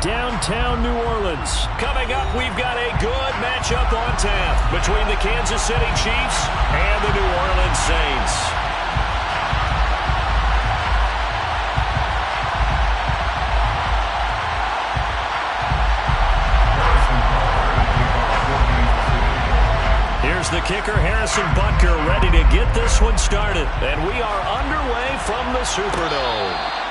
Downtown New Orleans. Coming up, we've got a good matchup on tap between the Kansas City Chiefs and the New Orleans Saints. Here's the kicker, Harrison Butker, ready to get this one started. And we are underway from the Superdome.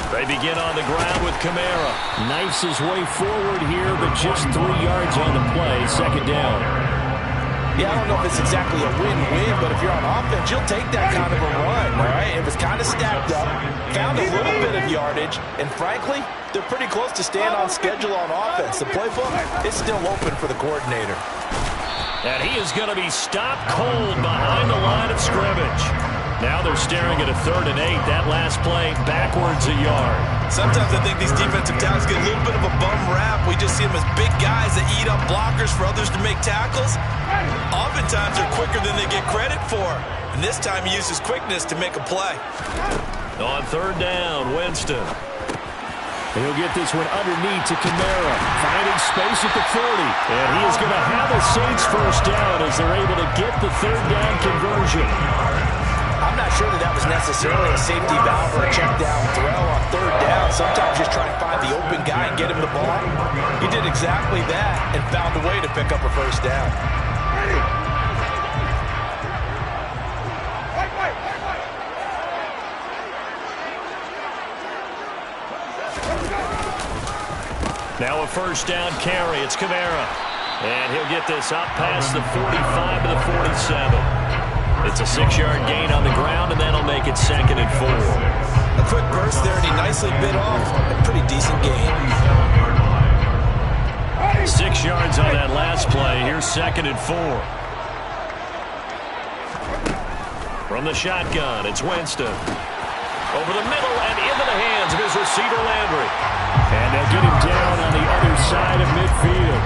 They begin on the ground with Kamara. Knifes his way forward here, but just 3 yards on the play. Second down. Yeah, I don't know if it's exactly a win-win, but if you're on offense, you'll take that kind of a run, all right? It was kind of stacked up, found a little bit of yardage, and frankly, they're pretty close to staying on schedule on offense. The playbook is still open for the coordinator. And he is going to be stopped cold behind the line of scrimmage. Now they're staring at a 3rd and 8. That last play backwards a yard. Sometimes I think these defensive tackles get a little bit of a bum rap. We just see them as big guys that eat up blockers for others to make tackles. Oftentimes they're quicker than they get credit for. And this time he uses quickness to make a play. On 3rd down, Winston. He'll get this one underneath to Kamara, finding space at the 40. And he is going to have a Saints first down as they're able to get the 3rd down conversion. I'm not sure that was necessarily a safety valve or a check down throw on 3rd down. Sometimes just try to find the open guy and get him the ball. He did exactly that and found a way to pick up a first down. Now a first down carry. It's Kamara. And he'll get this up past the 45 to the 47. It's a 6-yard gain on the ground, and that'll make it 2nd and 4. A quick burst there, and he nicely bit off a pretty decent gain. 6 yards on that last play. Here's 2nd and 4. From the shotgun, it's Winston. Over the middle and into the hands of his receiver, Landry. And they'll get him down on the other side of midfield.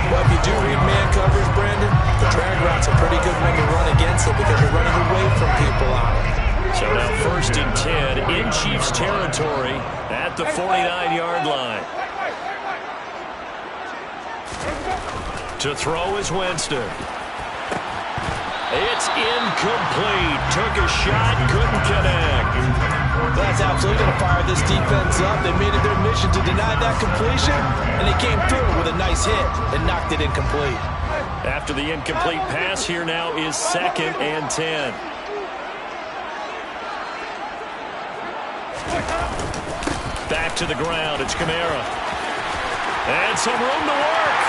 Well, if you do read man coverage, Brandon, the drag route's a pretty good one to run against it because you're running away from people out. So now 1st and 10 in Chiefs territory at the 49-yard line. To throw is Winston. It's incomplete. Took a shot, couldn't connect. That's absolutely going to fire this defense up. They made it their mission to deny that completion, and they came through with a nice hit and knocked it incomplete. After the incomplete pass, here now is 2nd and 10. Back to the ground. It's Kamara. And some room to work.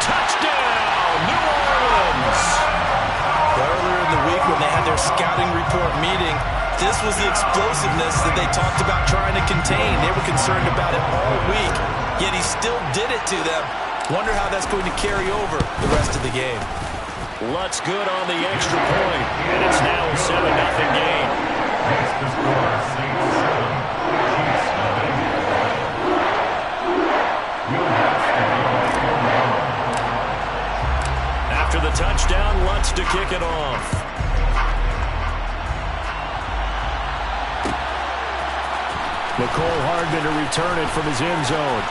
Touchdown, New Orleans. Earlier in the week when they had their scouting report meeting, this was the explosiveness that they talked about trying to contain. They were concerned about it all week, yet he still did it to them. Wonder how that's going to carry over the rest of the game. Lutz good on the extra point, and it's now a 7-0 game. After the touchdown, Lutz to kick it off. Mecole Hardman to return it from his end zone.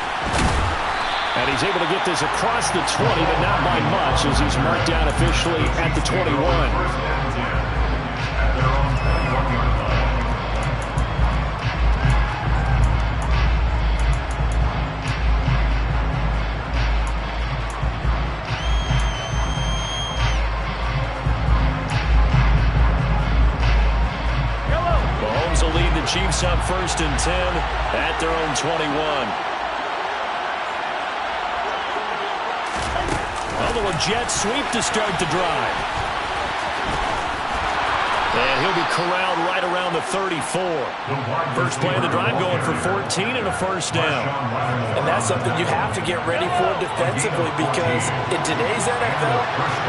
And he's able to get this across the 20, but not by much as he's marked down officially at the 21. Chiefs up 1st and 10 at their own 21. A little jet sweep to start the drive. And he'll be corralled right around the 34. First play of the drive going for 14 and a first down. And that's something you have to get ready for defensively because in today's NFL,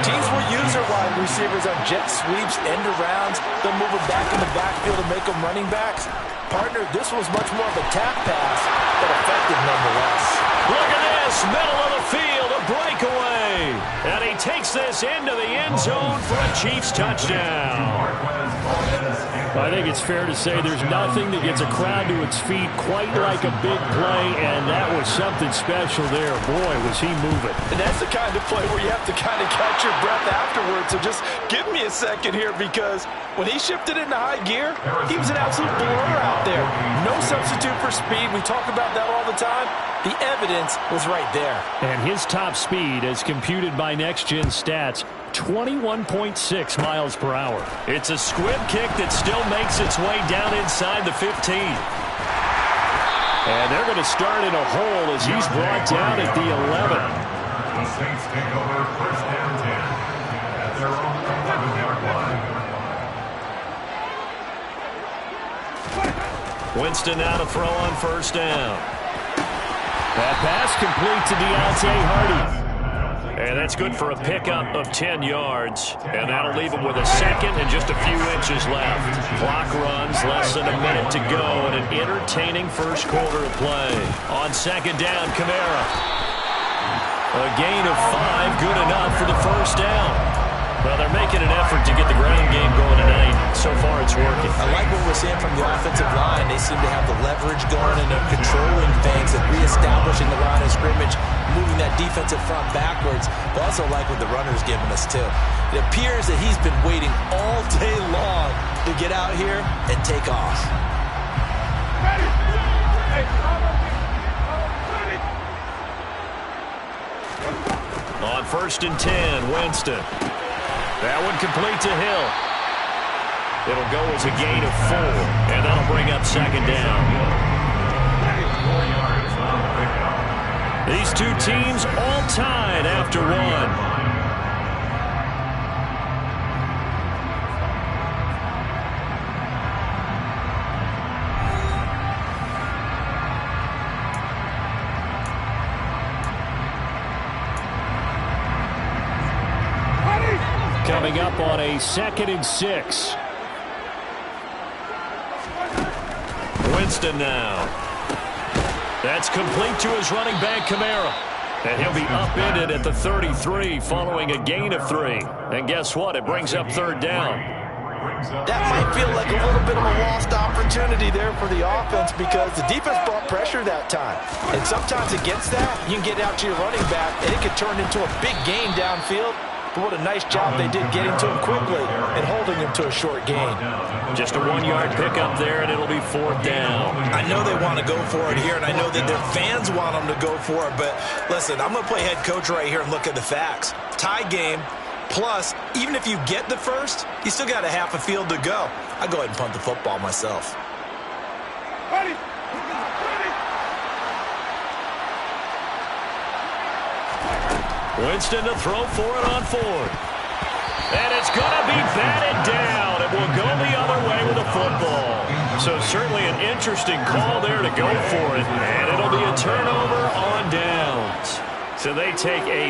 teams will use their wide receivers on jet sweeps, end arounds. They'll move them back in the backfield and make them running backs. Partner, this was much more of a tap pass, but effective nonetheless. Look at this, middle of the field, a breakaway. And he takes this into the end zone for a Chiefs touchdown. I think it's fair to say there's nothing that gets a crowd to its feet quite like a big play, and that was something special there. Boy, was he moving. And that's the kind of play where you have to kind of catch your breath afterwards. So just give me a second here because when he shifted into high gear, he was an absolute blur out there. No substitute for speed. We talk about that all the time. The evidence was right there. And his top speed, as computed by Next Gen Stats, 21.6 miles per hour. It's a squib kick that still makes its way down inside the 15. And they're going to start in a hole as he's brought down at the 11. The Saints take over first and 10 at their own 11-yard line. Winston now to throw on first down. That pass complete to Deontay Hardy. And that's good for a pickup of 10 yards. And that'll leave him with a second and just a few inches left. Clock runs, less than a minute to go in an entertaining first quarter of play. On second down, Kamara. A gain of 5, good enough for the first down. Well, they're making an effort to get the ground game going tonight. So far, it's working. I like what we're seeing from the offensive line. They seem to have the leverage going and they're controlling things and reestablishing the line of scrimmage, moving that defensive front backwards. But also like what the runner's giving us, too. It appears that he's been waiting all day long to get out here and take off. On first and 10, Winston. That one complete to Hill. It'll go as a gain of 4, and that'll bring up second down. These two teams all tied after one. Coming up on a 2nd and 6. Winston now. That's complete to his running back, Kamara. And he'll be upended at the 33 following a gain of 3. And guess what? It brings up third down. That might feel like a little bit of a lost opportunity there for the offense because the defense brought pressure that time. And sometimes against that, you can get out to your running back, and it could turn into a big gain downfield. But what a nice job they did getting to him quickly and holding him to a short gain. Just a 1-yard pickup there, and it'll be fourth down. I know they want to go for it here, and I know that their fans want them to go for it. But listen, I'm going to play head coach right here and look at the facts. Tie game, plus, even if you get the first, you still got a half a field to go. I'll go ahead and punt the football myself. Ready. Winston to throw for it on 4th. And it's going to be batted down. It will go the other way with the football. So certainly an interesting call there to go for it. And it'll be a turnover on downs. So they take a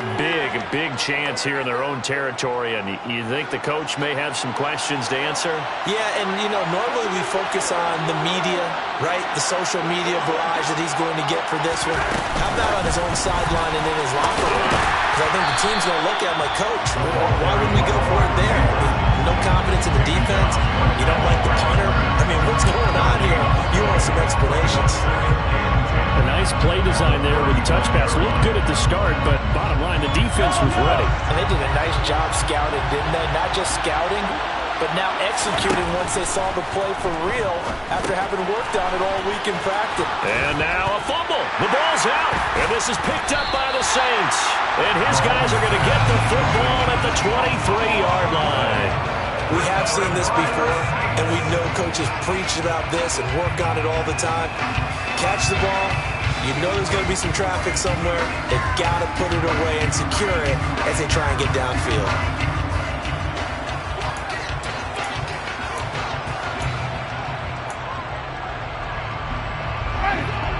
big chance here in their own territory. And you think the coach may have some questions to answer? Yeah, and, you know, normally we focus on the media, right? The social media barrage that he's going to get for this one. How about on his own sideline and in his locker room? Because I think the team's going to look at him like, Coach, why wouldn't we go for it there? I mean, no confidence in the defense. You don't like the punter. I mean, what's going on here? You want some explanations. A nice play design there with the touch pass. Looked good at the start, but bottom line, the defense was ready. And they did a nice job scouting, didn't they? Not just scouting, but now executing once they saw the play for real after having worked on it all week in practice. And now a fumble. The ball's out. And this is picked up by the Saints. And his guys are going to get the football at the 23-yard line. We have seen this before, and we know coaches preach about this and work on it all the time. Catch the ball. You know there's going to be some traffic somewhere. They've got to put it away and secure it as they try and get downfield.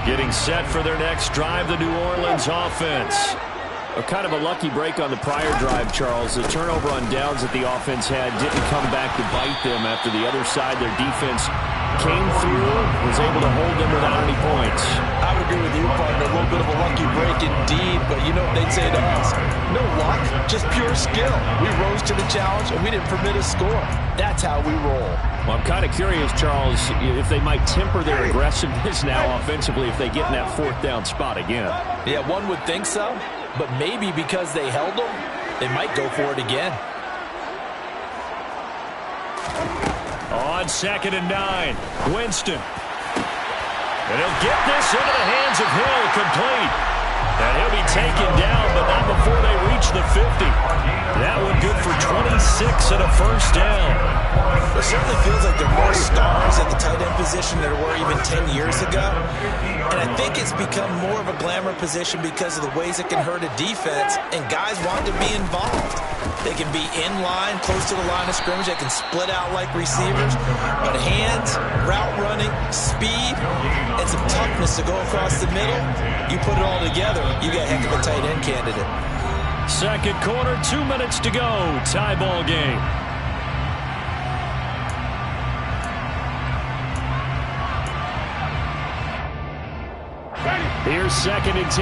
Getting set for their next drive, the New Orleans offense. Kind of a lucky break on the prior drive, Charles. The turnover on downs that the offense had didn't come back to bite them after the other side. Their defense came through, was able to hold them without any points. I would agree with you, partner. A little bit of a lucky break indeed, but you know what they'd say to us? No luck, just pure skill. We rose to the challenge, and we didn't permit a score. That's how we roll. Well, I'm kind of curious, Charles, if they might temper their aggressiveness now offensively if they get in that fourth down spot again. Yeah, one would think so, but maybe because they held them, they might go for it again. On 2nd and 9, Winston. And he'll get this into the hands of Hill, complete. And he'll be taken down, but not before they reach the 50. That one good for 26 and a first down. It certainly feels like there are more stars at the tight end position than there were even 10 years ago. And I think it's become more of a glamour position because of the ways it can hurt a defense, and guys want to be involved. They can be in line, close to the line of scrimmage. They can split out like receivers. But hands, route running, speed, and some toughness to go across the middle, you put it all together, you got a heck of a tight end candidate. Second quarter, 2 minutes to go. Tie ball game. Here's 2nd and 10.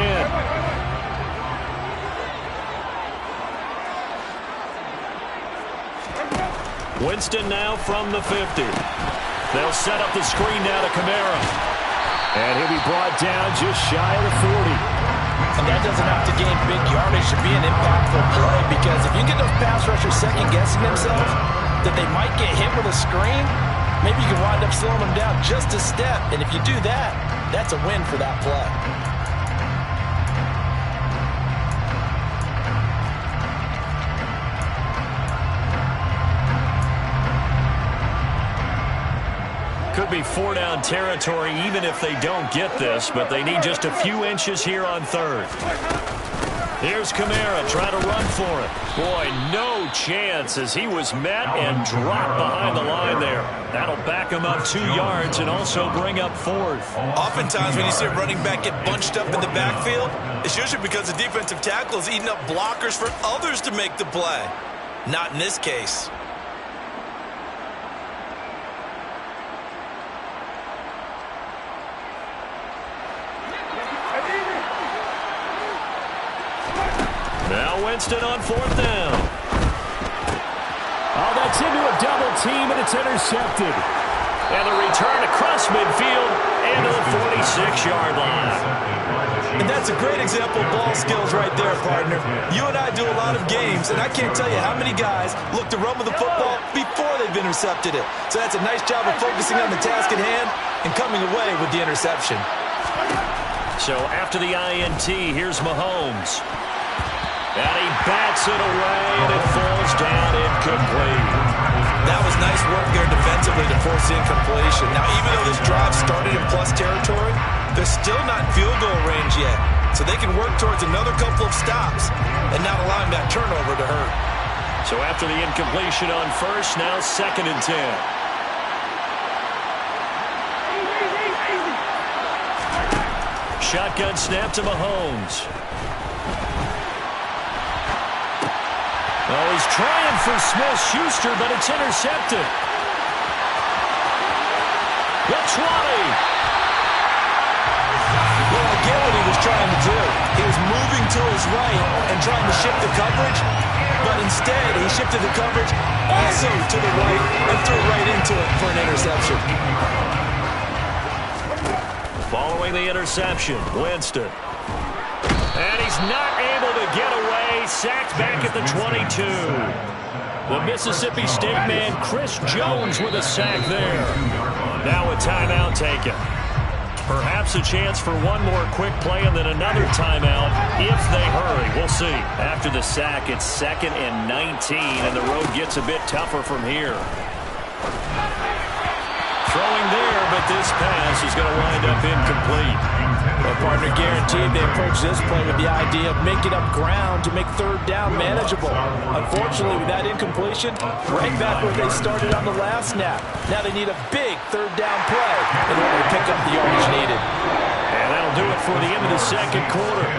Winston now from the 50. They'll set up the screen now to Kamara. And he'll be brought down just shy of the 40. And that doesn't have to gain big yardage to be an impactful play, because if you get those pass rushers second-guessing themselves that they might get hit with a screen, maybe you can wind up slowing them down just a step. And if you do that, that's a win for that play. Could be 4-down territory even if they don't get this, but they need just a few inches here on 3rd. Here's Kamara trying to run for it. Boy, no chance as he was met and dropped behind the line there. That'll back him up 2 yards and also bring up 4th. Oftentimes when you see a running back get bunched up in the backfield, it's usually because the defensive tackle is eating up blockers for others to make the play. Not in this case. Now Winston on 4th down. Oh, that's into a double team, and it's intercepted. And the return across midfield into the 46-yard line. And that's a great example of ball skills right there, partner. You and I do a lot of games, and I can't tell you how many guys look to run with the football before they've intercepted it. So that's a nice job of focusing on the task at hand and coming away with the interception. So after the INT, here's Mahomes. And he bats it away, and it falls down incomplete. That was nice work there defensively to force incompletion. Now, even though this drive started in plus territory, they're still not in field goal range yet. So they can work towards another couple of stops and not allowing that turnover to hurt. So after the incompletion on 1st, now 2nd and 10. Shotgun snap to Mahomes. Oh, he's trying for Smith-Schuster, but it's intercepted. The 20. Well, I get what he was trying to do. He was moving to his right and trying to shift the coverage, but instead he shifted the coverage also to the right and threw right into it for an interception. Following the interception, Winston. And he's not able to get away. Sacked back at the 22. The Mississippi State man, Chris Jones, with a sack there. Now a timeout taken. Perhaps a chance for one more quick play and then another timeout if they hurry. We'll see. After the sack, it's 2nd and 19, and the road gets a bit tougher from here. Throwing there, but this pass is going to wind up incomplete. Well, partner, guaranteed they approach this play with the idea of making up ground to make 3rd down manageable. Unfortunately, with that incompletion, right back where they started on the last snap. Now they need a big 3rd down play in order to pick up the yardage needed. And that'll do it for the end of the second quarter.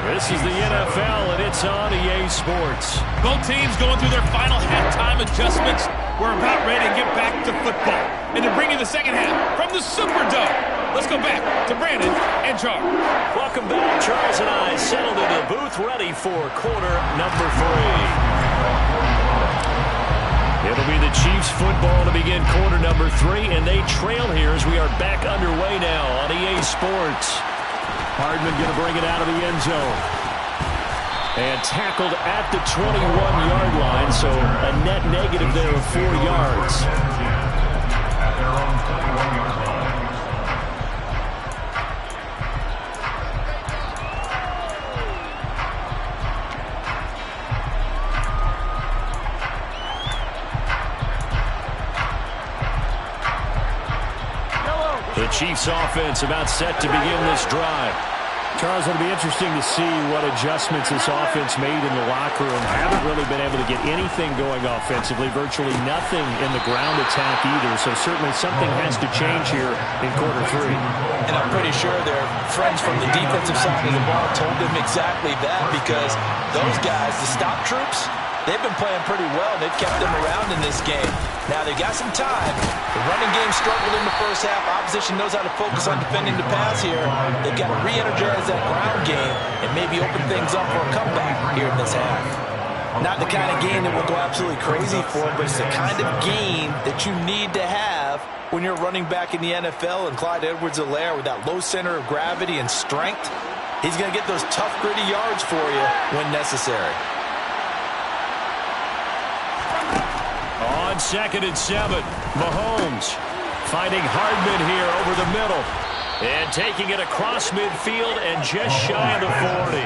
This is the NFL, and it's on EA Sports. Both teams going through their final halftime adjustments. We're about ready to get back to football. And to bring you the second half from the Superdome, let's go back to Brandon and Charles. Welcome back. Charles and I settled into the booth ready for quarter number 3. It'll be the Chiefs football to begin quarter number 3, and they trail here as we are back underway now on EA Sports. Hardman going to bring it out of the end zone. And tackled at the 21-yard line, so a net negative there of 4 yards. At their own 21-yard line. The Chiefs offense about set to begin this drive. Charles, it'll be interesting to see what adjustments this offense made in the locker room. Haven't really been able to get anything going offensively, virtually nothing in the ground attack either. So certainly something has to change here in quarter 3. And I'm pretty sure their friends from the defensive side of the ball told them exactly that, because those guys, the stop troops, they've been playing pretty well. They've kept them around in this game. Now, they've got some time. The running game struggled in the first half. Opposition knows how to focus on defending the pass here. They've got to re-energize that ground game and maybe open things up for a comeback here in this half. Not the kind of game that will go absolutely crazy for, but it's the kind of game that you need to have when you're running back in the NFL. And Clyde Edwards-Helaire, with that low center of gravity and strength, he's going to get those tough, gritty yards for you when necessary. On 2nd and 7, Mahomes finding Hardman here over the middle. And taking it across midfield and just shy of the 40.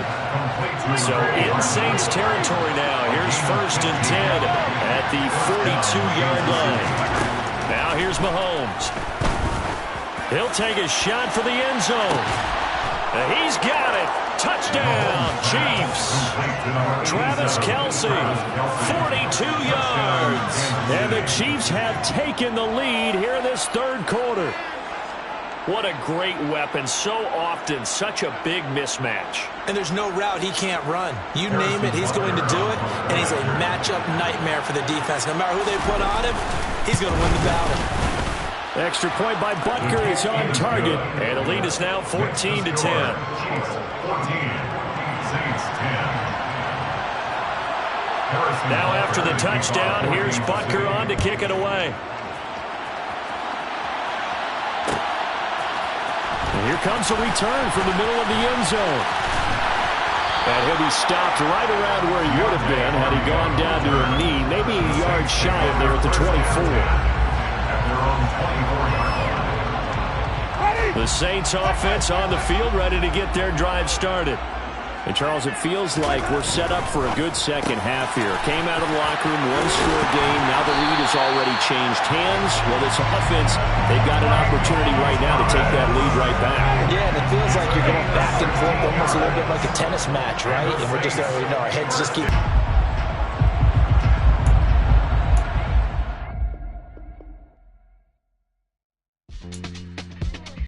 So in Saints territory now. Here's 1st and 10 at the 42-yard line. Now here's Mahomes. He'll take a shot for the end zone. He's got it. Touchdown, Chiefs. Travis Kelce, 42 yards. And the Chiefs have taken the lead here in this third quarter. What a great weapon. So often, such a big mismatch. And there's no route he can't run. You name it, he's going to do it. And he's a matchup nightmare for the defense. No matter who they put on him, he's going to win the battle. Extra point by Butker is on target. And the lead is now 14-10. Chiefs 14, Saints 10. Now after the touchdown, here's Butker on to kick it away. And here comes a return from the middle of the end zone. And he'll be stopped right around where he would have been had he gone down to a knee, maybe a yard shy of there at the 24. The Saints offense on the field, ready to get their drive started. And, Charles, it feels like we're set up for a good second half here. Came out of the locker room, one-score game. Now the lead has already changed hands. Well, this offense, they've got an opportunity right now to take that lead right back. Yeah, and it feels like you're going back and forth, almost a little bit like a tennis match, right? And we're just, our heads just keep